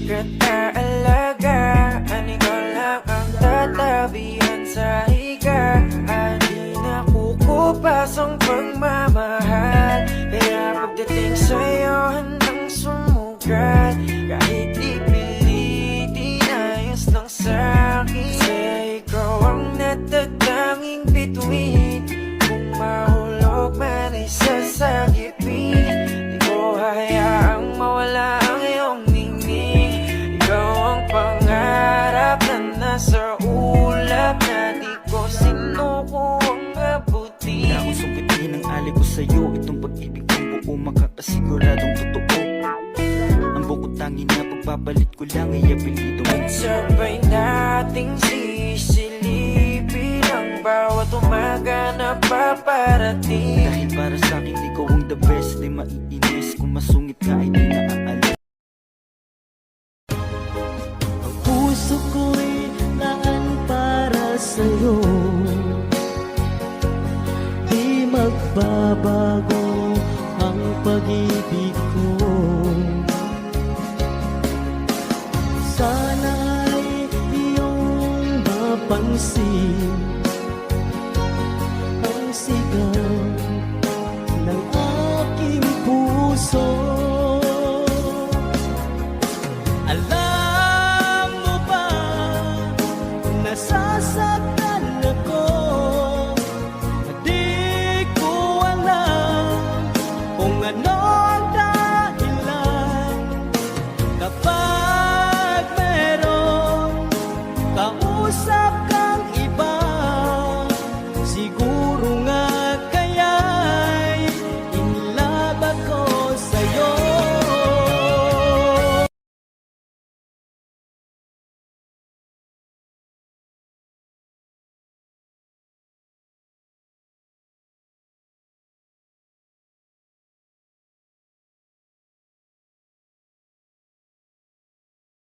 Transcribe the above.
Kataalagaan, ikaw lang ang tatabihan sa higa. Di nakukupas ang pagmamahal, kaya pagdating sa'yo handang sumugat. Kahit ipilitin, ayos lang sa'kin, kasi ikaw ang natatanging bituin. Kung mahulog man ay sasagipin, di ko hayaang mawala ang iyong ningning. Ikaw ang pangarap na nasa ulap, na di ko sinukuang abutin. Wala akong sumpitin ang alay ko sa'yo, itong pag-ibig kong buo makakasiguradong totoo. Ang bukod tangin na pagbabalit ko lang ay apelido mo. Sabay nating sisilipin ang bawat umaga na paparating. Dahil para sa'kin ikaw ang the best, di maiinis kung masungit ka ay di naaalis. Ang puso ko'y naan para sa'yo, di magbabago ang pag-ibig ko. Sana ay iyong mapansin ang sigaw